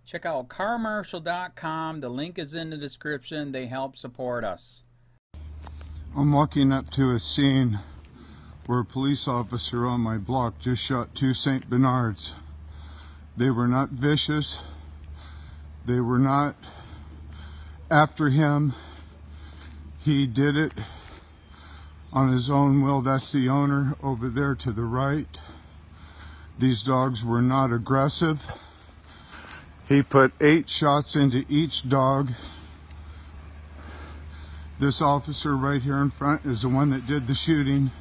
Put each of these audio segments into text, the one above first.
Check out carmarshal.com. The link is in the description. They help support us. I'm walking up to a scene where a police officer on my block just shot two St. Bernards. They were not vicious. They were not after him. He did it on his own will. That's the owner over there to the right. These dogs were not aggressive. He put 8 shots into each dog. This officer right here in front is the one that did the shooting.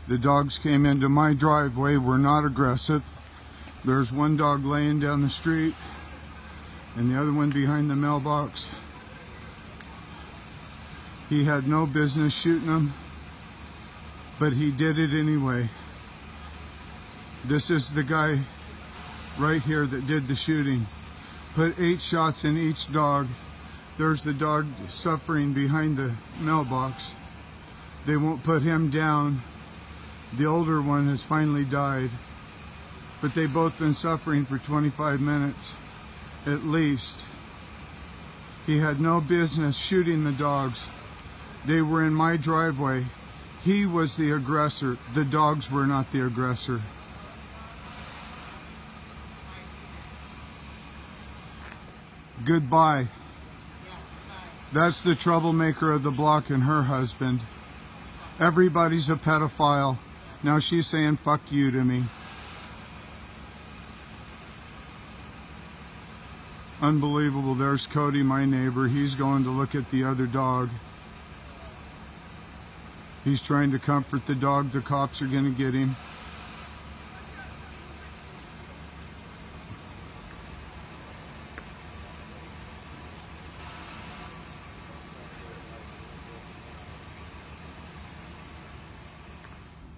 The dogs came into my driveway, were not aggressive. There's one dog laying down the street and the other one behind the mailbox. He had no business shooting them, but he did it anyway. This is the guy right here that did the shooting. Put 8 shots in each dog. There's the dog suffering behind the mailbox. They won't put him down. The older one has finally died, but they've both been suffering for 25 minutes at least. He had no business shooting the dogs. They were in my driveway. He was the aggressor. The dogs were not the aggressor. Goodbye. That's the troublemaker of the block and her husband. Everybody's a pedophile. Now she's saying fuck you to me. Unbelievable. There's Cody, my neighbor. He's going to look at the other dog. He's trying to comfort the dog. The cops are going to get him.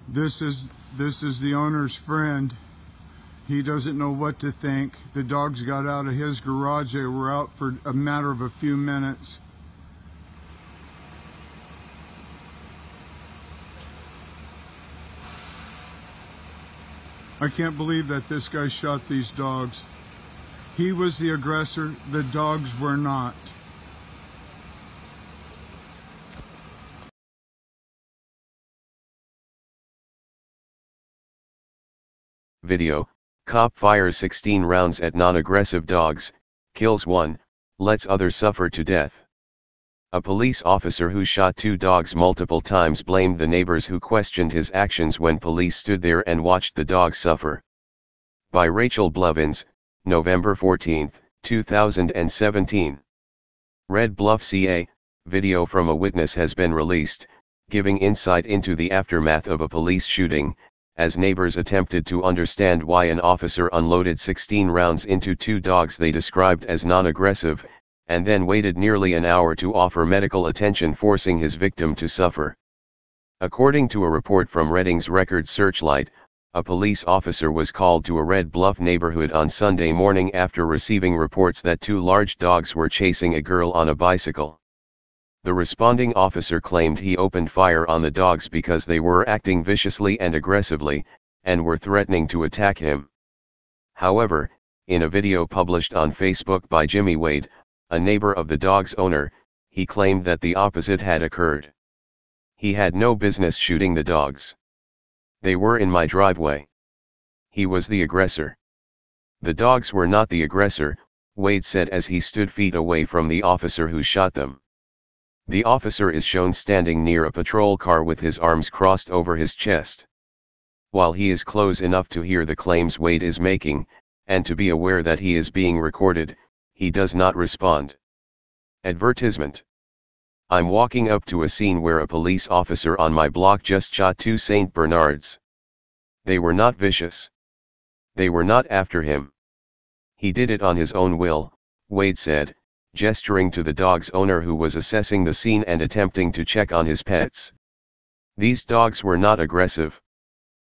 This is the owner's friend. He doesn't know what to think. The dogs got out of his garage. They were out for a matter of a few minutes. I can't believe that this guy shot these dogs. He was the aggressor. The dogs were not. Video: Cop fires 16 rounds at non-aggressive dogs, kills one, lets others suffer to death. A police officer who shot 2 dogs multiple times blamed the neighbors who questioned his actions when police stood there and watched the dogs suffer. By Rachel Blevins, November 14, 2017. Red Bluff, CA. Video from a witness has been released, giving insight into the aftermath of a police shooting, as neighbors attempted to understand why an officer unloaded 16 rounds into 2 dogs they described as non-aggressive, and then waited nearly an hour to offer medical attention, forcing his victim to suffer. According to a report from Redding's Record Searchlight, a police officer was called to a Red Bluff neighborhood on Sunday morning after receiving reports that 2 large dogs were chasing a girl on a bicycle. The responding officer claimed he opened fire on the dogs because they were acting viciously and aggressively, and were threatening to attack him. However, in a video published on Facebook by Jimmy Wade, a neighbor of the dog's owner, he claimed that the opposite had occurred. He had no business shooting the dogs. They were in my driveway. He was the aggressor. The dogs were not the aggressor, Wade said as he stood feet away from the officer who shot them. The officer is shown standing near a patrol car with his arms crossed over his chest. While he is close enough to hear the claims Wade is making, and to be aware that he is being recorded, he does not respond. Advertisement. I'm walking up to a scene where a police officer on my block just shot 2 St. Bernards. They were not vicious. They were not after him. He did it on his own will, Wade said, gesturing to the dog's owner who was assessing the scene and attempting to check on his pets. These dogs were not aggressive.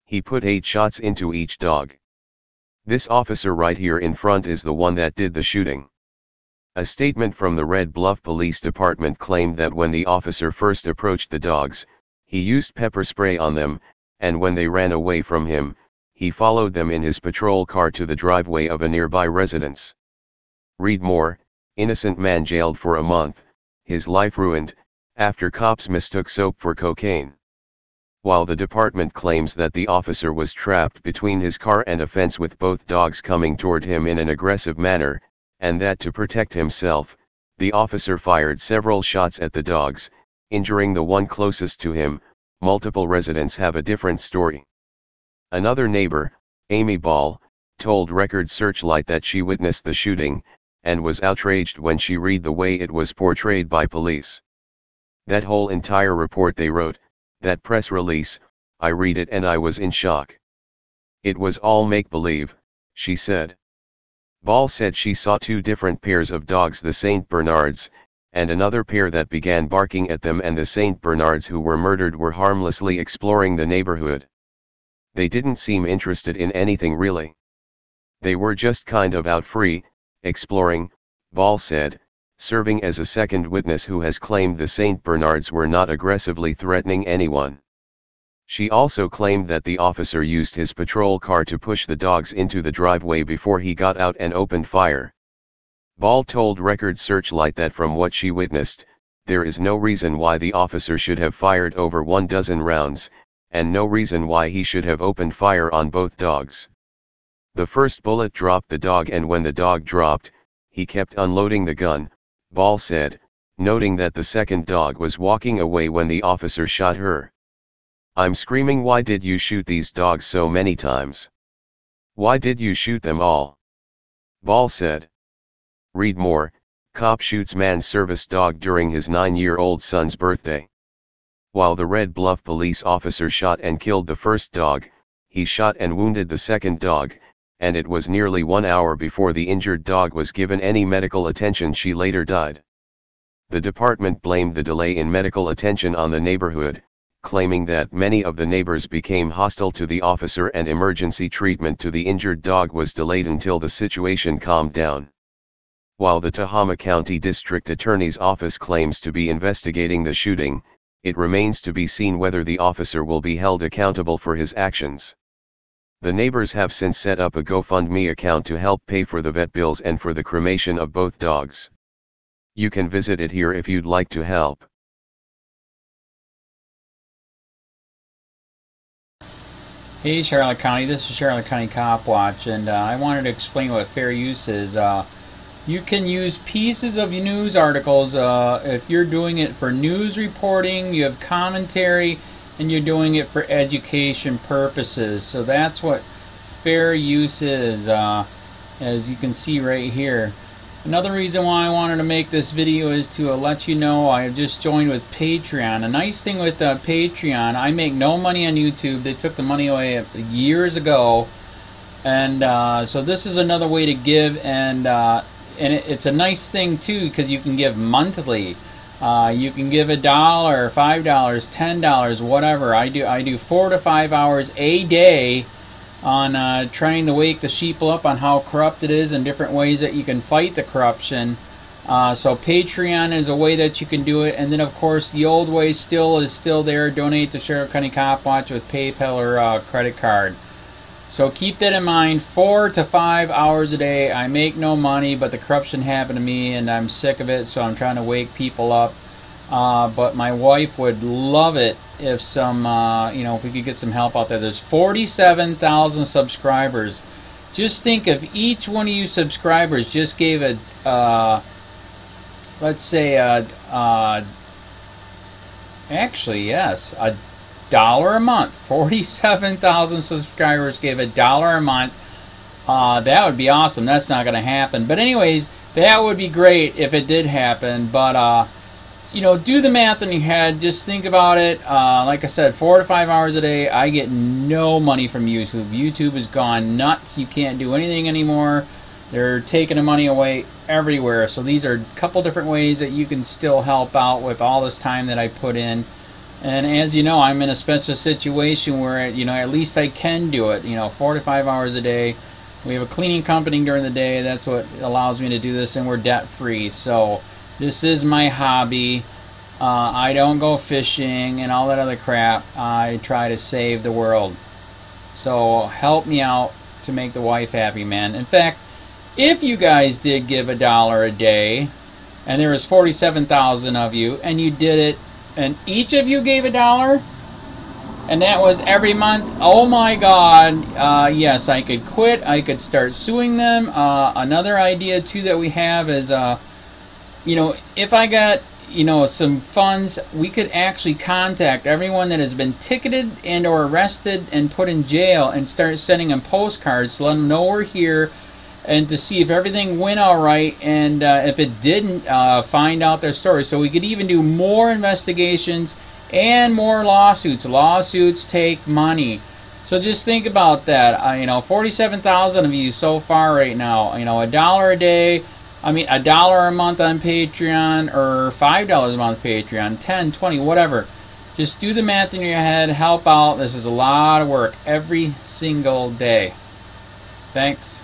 He put 8 shots into each dog. This officer right here in front is the one that did the shooting. A statement from the Red Bluff Police Department claimed that when the officer first approached the dogs, he used pepper spray on them, and when they ran away from him, he followed them in his patrol car to the driveway of a nearby residence. Read more. Innocent man jailed for a month, his life ruined, after cops mistook soap for cocaine. While the department claims that the officer was trapped between his car and a fence with both dogs coming toward him in an aggressive manner, and that to protect himself, the officer fired several shots at the dogs, injuring the one closest to him, multiple residents have a different story. Another neighbor, Amy Ball, told Record Searchlight that she witnessed the shooting, and was outraged when she read the way it was portrayed by police. That whole entire report they wrote, that press release, I read it and I was in shock. It was all make-believe, she said. Ball said she saw two different pairs of dogs, the St. Bernards, and another pair that began barking at them, and the St. Bernards who were murdered were harmlessly exploring the neighborhood. They didn't seem interested in anything really. They were just kind of out free, exploring, Ball said, serving as a second witness who has claimed the St. Bernards were not aggressively threatening anyone. She also claimed that the officer used his patrol car to push the dogs into the driveway before he got out and opened fire. Ball told Record Searchlight that from what she witnessed, there is no reason why the officer should have fired over 12 rounds, and no reason why he should have opened fire on both dogs. The first bullet dropped the dog, and when the dog dropped, he kept unloading the gun, Ball said, noting that the second dog was walking away when the officer shot her. I'm screaming, why did you shoot these dogs so many times? Why did you shoot them all? Ball said. Read more. Cop shoots man's service dog during his 9-year-old son's birthday. While the Red Bluff police officer shot and killed the first dog, he shot and wounded the second dog, and it was nearly 1 hour before the injured dog was given any medical attention. She later died. The department blamed the delay in medical attention on the neighborhood, claiming that many of the neighbors became hostile to the officer and emergency treatment to the injured dog was delayed until the situation calmed down. While the Tehama County District Attorney's Office claims to be investigating the shooting, it remains to be seen whether the officer will be held accountable for his actions. The neighbors have since set up a GoFundMe account to help pay for the vet bills and for the cremation of both dogs. You can visit it here if you'd like to help. Hey Charlotte County, this is Charlotte County Cop Watch, and I wanted to explain what fair use is. You can use pieces of news articles if you're doing it for news reporting, you have commentary, and you're doing it for education purposes. So that's what fair use is, as you can see right here. Another reason why I wanted to make this video is to let you know I have just joined with Patreon. A nice thing with Patreon, I make no money on YouTube. They took the money away years ago, and so this is another way to give, and it's a nice thing too because you can give monthly. You can give $1, $5, $10, whatever. I do 4 to 5 hours a day on trying to wake the sheep up on how corrupt it is and different ways that you can fight the corruption. So Patreon is a way that you can do it, and then of course the old way is still there. Donate to Charlotte County Cop Watch with PayPal or credit card. So keep that in mind. 4 to 5 hours a day. I make no money, but the corruption happened to me and I'm sick of it, so I'm trying to wake people up. But my wife would love it if if we could get some help out there. There's 47,000 subscribers. Just think if each one of you subscribers just gave let's say actually yes, $1 a month. 47,000 subscribers gave $1 a month. That would be awesome. That's not going to happen. But anyways, that would be great if it did happen. But do the math in your head. Just think about it. Like I said, 4 to 5 hours a day. I get no money from YouTube. YouTube has gone nuts. You can't do anything anymore. They're taking the money away everywhere. So these are a couple different ways that you can still help out with all this time that I put in. And as you know, I'm in a special situation where, at least I can do it, 4 to 5 hours a day. We have a cleaning company during the day. That's what allows me to do this, and we're debt-free. So this is my hobby. I don't go fishing and all that other crap. I try to save the world. So help me out to make the wife happy, man. In fact, If you guys did give $1 a day, and there was 47,000 of you, and you did it, and each of you gave $1, and that was every month, oh my God, yes, I could quit. I could start suing them. Another idea too that we have is, you know, if I got, you know, some funds, we could actually contact everyone that has been ticketed and or arrested and put in jail and start sending them postcards to let them know we're here, and to see if everything went all right, and if it didn't, find out their story. So we could even do more investigations and more lawsuits. Lawsuits take money. So just think about that. You know, 47,000 of you so far right now. You know, $1 a day. I mean, $1 a month on Patreon, or $5 a month Patreon, 10, 20, whatever. Just do the math in your head. Help out. This is a lot of work every single day. Thanks.